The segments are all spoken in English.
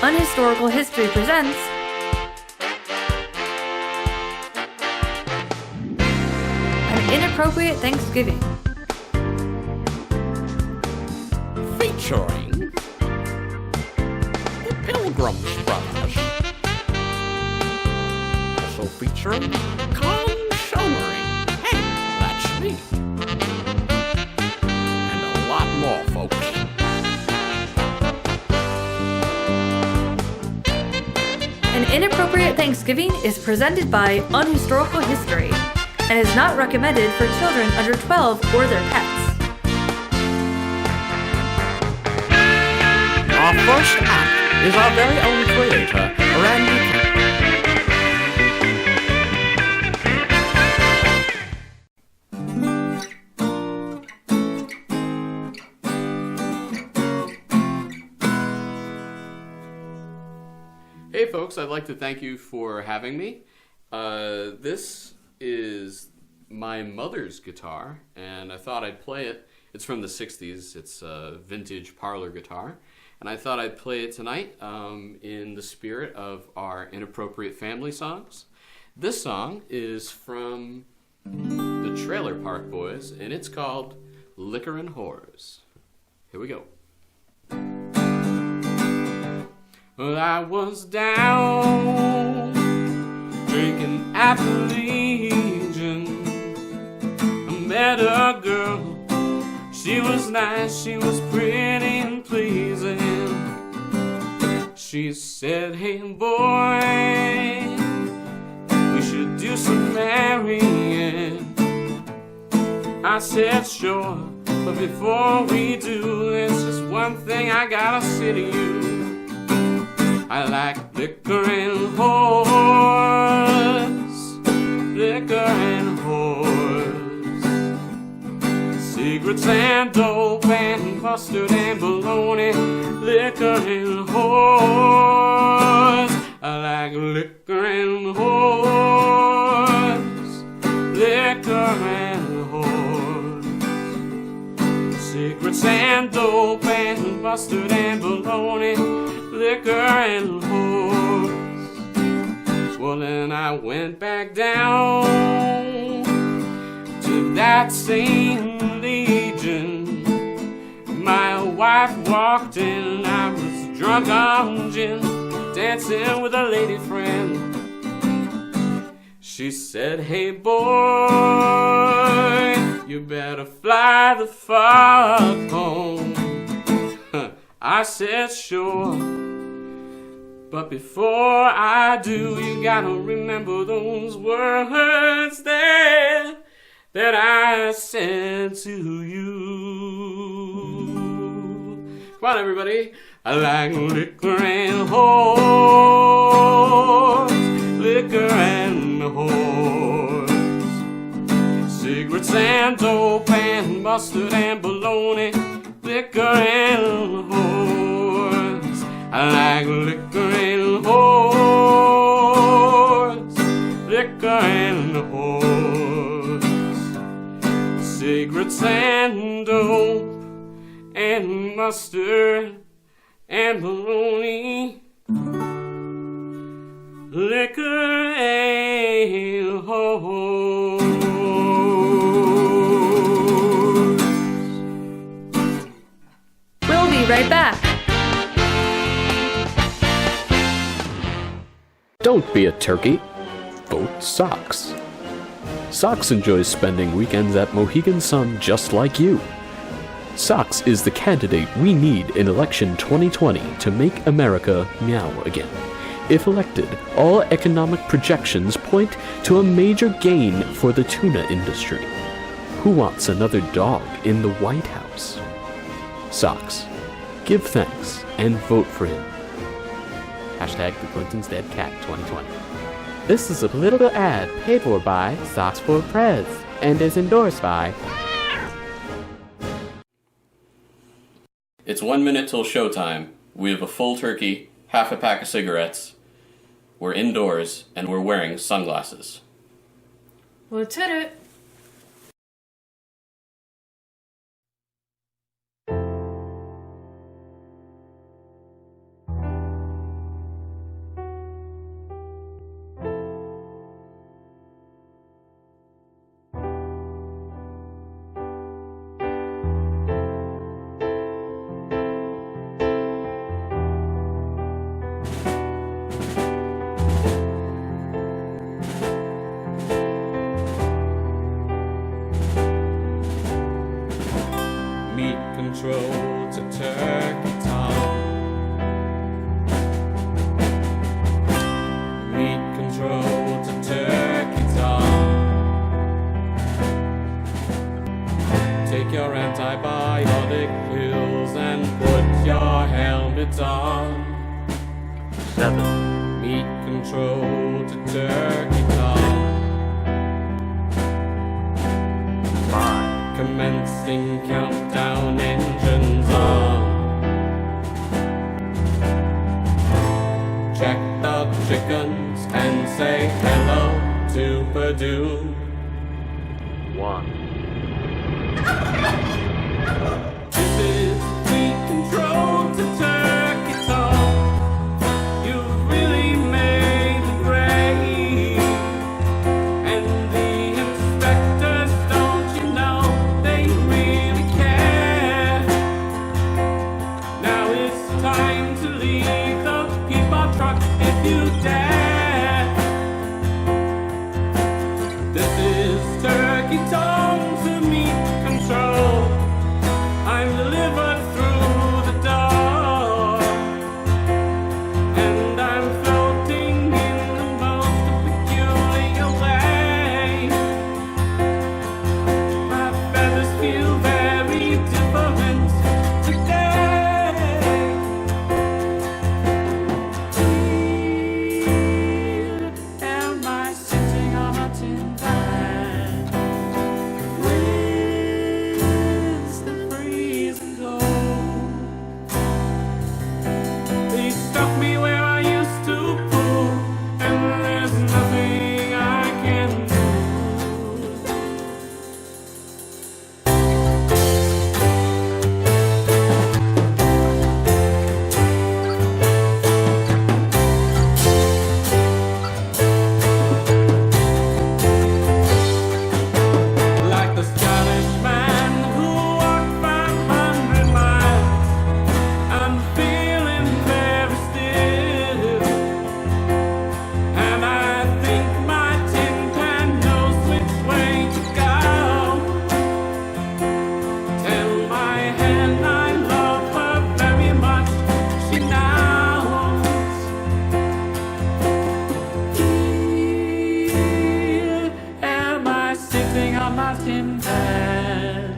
Unhistorical History presents An Inappropriate Thanksgiving. Featuring the Pilgrims Brothers. Also featuring Colin Shomery. Hey, that's me. And a lot more, folks. An Inappropriate Thanksgiving is presented by Unhistorical History and is not recommended for children under 12 or their pets. Our first act is our very own creator, Randy. Hey folks, I'd like to thank you for having me. This is my mother's guitar, and I thought I'd play it. It's from the 60s. It's a vintage parlor guitar. And I thought I'd play it tonight in the spirit of our Inappropriate Family songs. This song is from the Trailer Park Boys, and it's called Liquor and Whores. Here we go. Well, I was down drinking at the Legion. I met a girl. She was nice, she was pretty and pleasing. She said, hey boy, we should do some marrying. I said, sure, but before we do, there's just one thing I gotta say to you. I like liquor and whores, liquor and whores, cigarettes and dope and mustard and bologna, liquor and whores. I like liquor and whores, liquor and whores, cigarettes and dope and mustard and bologna, liquor and whores. Well, then I went back down to that same Legion. My wife walked in, I was drunk on gin, dancing with a lady friend. She said, hey boy, you better fly the fuck home. I said, sure. But before I do, you gotta remember those words that I said to you. Come on, everybody. I like liquor and whores, liquor and whores, cigarettes and dope and mustard and bologna, liquor and whores. I like liquor and whores, liquor and whores, cigarettes and dope and mustard and bologna, liquor and whores. We'll be right back. Don't be a turkey. Vote Socks. Socks enjoys spending weekends at Mohegan Sun just like you. Socks is the candidate we need in election 2020 to make America meow again. If elected, all economic projections point to a major gain for the tuna industry. Who wants another dog in the White House? Socks. Give thanks and vote for him. Hashtag the Clinton's Dead Cat 2020. This is a political ad paid for by Socks for Prez and is endorsed by... It's 1 minute till showtime. We have a full turkey, half a pack of cigarettes. We're indoors, and we're wearing sunglasses. Let's hit it. on. 7. Meat control to turkey tom. 5. Commencing countdown, engines on. Check the chickens and say hello to Purdue. 1. This is meat control to turkey tom. You've really made the grade. And the inspectors, don't you know, they really care. Now it's time to leave the peapod truck if you dare. This is turkey tom to meat control. I'm delivered through the door, and I'm floating in the most peculiar way. My feathers feel very different today. Here am I sitting on a tin pan. Winds that freeze and go. They stuck me where I used to poo, and there's nothing I can do. Like the Scottish man who walked 500 miles, I'm feeling very still. And I think my tin pan knows which way to go. Tell my hen I love her very much, she knows. Here am I sitting on my tin pan.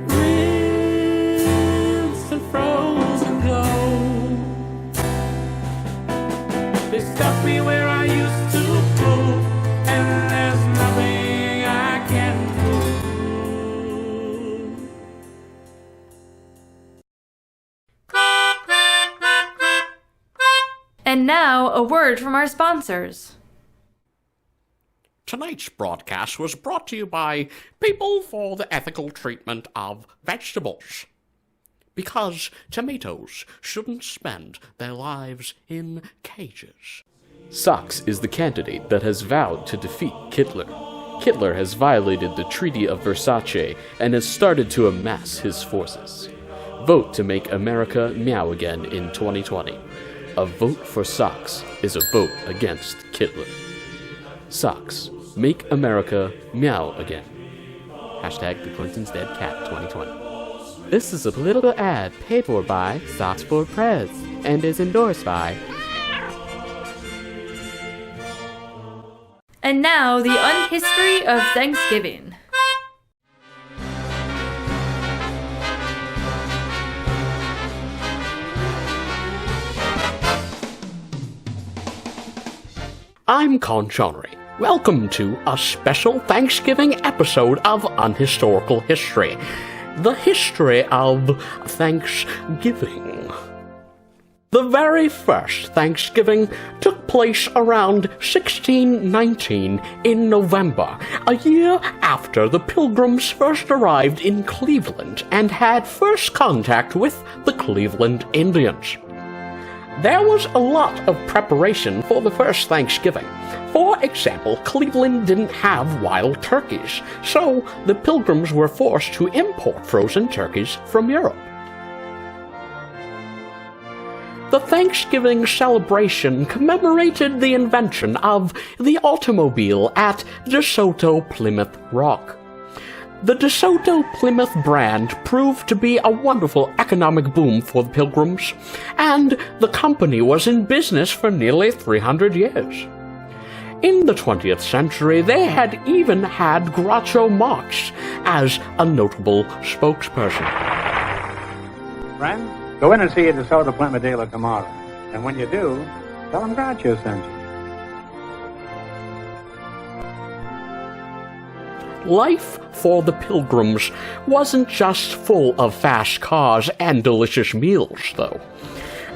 Rinse and frozen glow. They stuck me where I used to go, and there's nothing I can do. And now, a word from our sponsors. Tonight's broadcast was brought to you by People for the Ethical Treatment of Vegetables. Because tomatoes shouldn't spend their lives in cages. Socks is the candidate that has vowed to defeat Hitler. Hitler has violated the Treaty of Versailles and has started to amass his forces. Vote to make America meow again in 2020. A vote for Socks is a vote against Hitler. Socks, make America meow again. Hashtag the Clinton's Dead Cat 2020. This is a political ad paid for by Socks for Prez and is endorsed by. And now, the unhistory of Thanksgiving. I'm Conchonery. Welcome to a special Thanksgiving episode of Unhistorical History. The history of Thanksgiving. The very first Thanksgiving took place around 1619 in November, a year after the Pilgrims first arrived in Cleveland and had first contact with the Cleveland Indians. There was a lot of preparation for the first Thanksgiving. For example, Cleveland didn't have wild turkeys, so the Pilgrims were forced to import frozen turkeys from Europe. The Thanksgiving celebration commemorated the invention of the automobile at DeSoto Plymouth Rock. The DeSoto Plymouth brand proved to be a wonderful economic boom for the Pilgrims, and the company was in business for nearly 300 years. In the 20th century, they had even had Groucho Marx as a notable spokesperson. Friend, Go in and see a DeSoto Plymouth dealer tomorrow. And when you do, tell him Groucho sent you. Life for the Pilgrims wasn't just full of fast cars and delicious meals, though.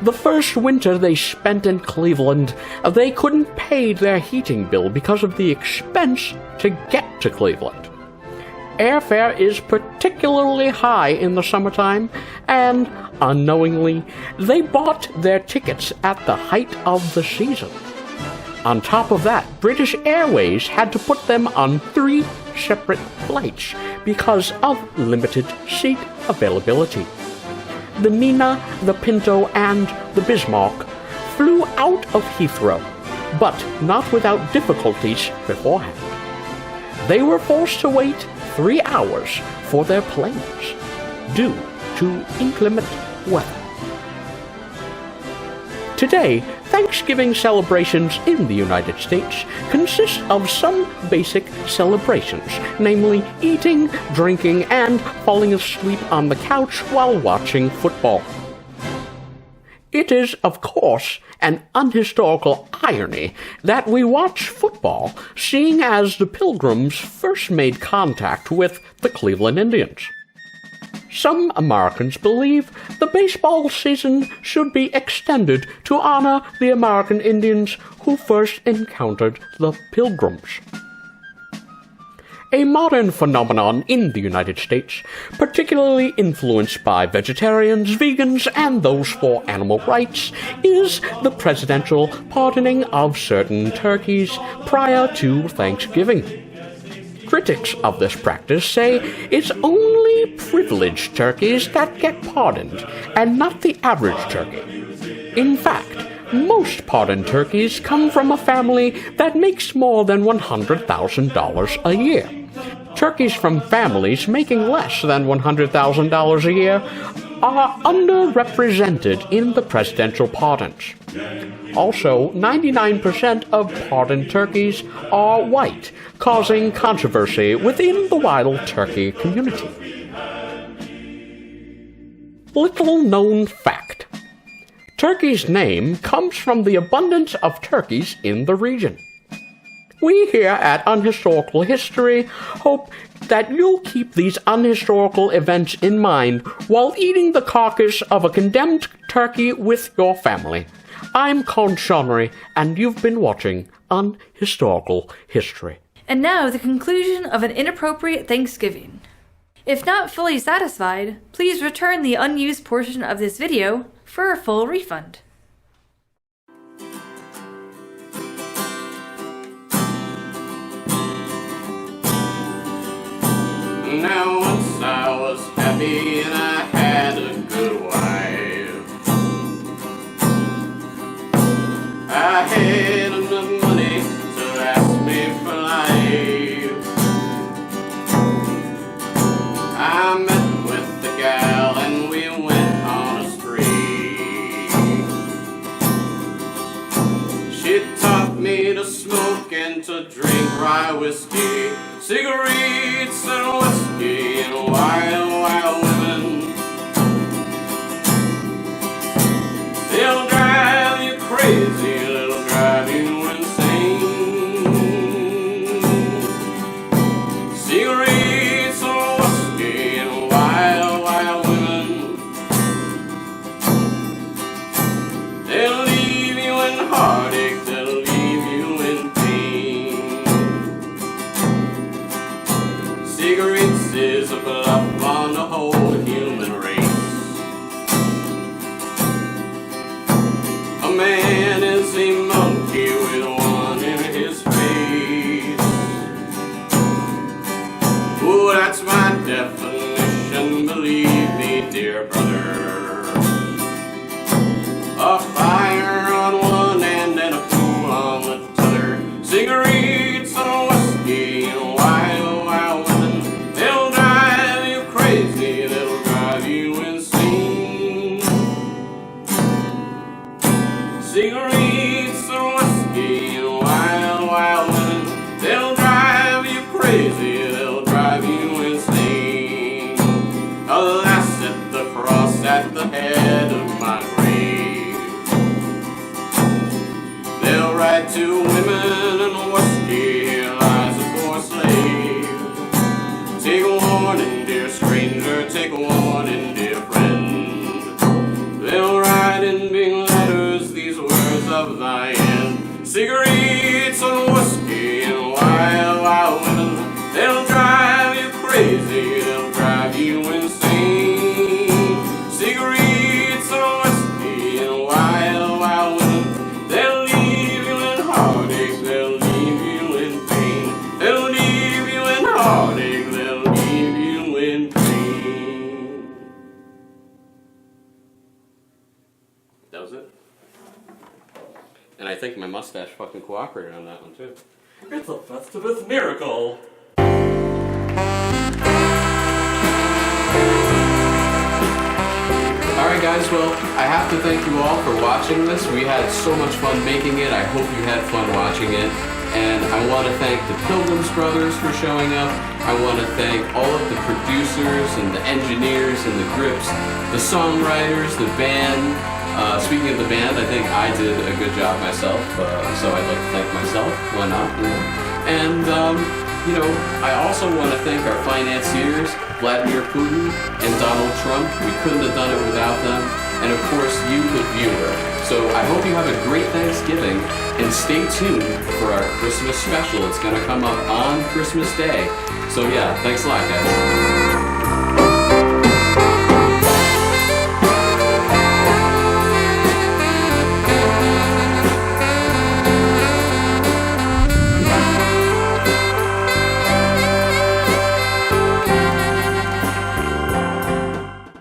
The first winter they spent in Cleveland, they couldn't pay their heating bill because of the expense to get to Cleveland. Airfare is particularly high in the summertime, and, unknowingly, they bought their tickets at the height of the season. On top of that, British Airways had to put them on 3 separate flights because of limited seat availability. The Nina, the Pinto, and the Bismarck flew out of Heathrow, but not without difficulties beforehand. They were forced to wait 3 hours for their planes due to inclement weather. Today, Thanksgiving celebrations in the United States consist of some basic celebrations, namely eating, drinking, and falling asleep on the couch while watching football. It is, of course, an unhistorical irony that we watch football, seeing as the Pilgrims first made contact with the Cleveland Indians. Some Americans believe the baseball season should be extended to honor the American Indians who first encountered the Pilgrims. A modern phenomenon in the United States, particularly influenced by vegetarians, vegans, and those for animal rights, is the presidential pardoning of certain turkeys prior to Thanksgiving. Critics of this practice say it's only privileged turkeys that get pardoned, and not the average turkey. In fact, most pardoned turkeys come from a family that makes more than $100,000 a year. Turkeys from families making less than $100,000 a year are underrepresented in the presidential pardons. Also, 99% of pardoned turkeys are white, causing controversy within the wild turkey community. Little known fact: Turkey's name comes from the abundance of turkeys in the region. We here at Unhistorical History hope that you'll keep these unhistorical events in mind while eating the carcass of a condemned turkey with your family. I'm Con Shonnery, and you've been watching Unhistorical History. And now the conclusion of an inappropriate Thanksgiving. If not fully satisfied, please return the unused portion of this video for a full refund. Now once I was happy and I had a good wife. I had enough money to last me for life. I met with the gal and we went on a spree. She taught me to smoke and to drink rye whiskey, cigarettes and whiskey and wild, wild women. They'll drive you crazy, they'll drive you insane. Cigarettes and whiskey and wild, wild women. They'll leave you in heartache, they'll leave you in pain. Cigarettes is a bluff on the whole human race. A man is a monkey with one in his face. Oh, that's my definition, believe me, dear brother. A fire on one end and a fool on the t'other. Cigarettes and whiskey and wild, wild women. They'll drive you crazy, they'll drive you insane. Cigarettes and whiskey and wild, wild women. They'll drive you crazy, they'll drive you insane. Alas, at the cross at the head of tied to women and whiskey, here lies a poor slave. Take a warning, dear stranger, take a warning, dear friend. They'll write in big letters these words of thine. Cigarettes and whiskey and wild, wild women. They'll drive you crazy, they'll drive you insane. Cigarettes and whiskey and wild, wild women. They'll leave you in heartache, they'll leave you in pain. They'll leave you in heartache, they'll leave you in pain. That was it. And I think my mustache fucking cooperated on that one too. It's a Festivus miracle! Alright guys, well, I have to thank you all for watching this. We had so much fun making it. I hope you had fun watching it. And I want to thank the Pilgrims Brothers for showing up. I want to thank all of the producers and the engineers and the grips, the songwriters, the band. Speaking of the band, I think I did a good job myself, so I'd like to thank myself. Why not? You know? And, I also want to thank our financiers, Vladimir Putin and Donald Trump. We couldn't have done it without them. And of course, you, the viewer. So I hope you have a great Thanksgiving, and stay tuned for our Christmas special. It's going to come up on Christmas Day. So yeah, thanks a lot, guys.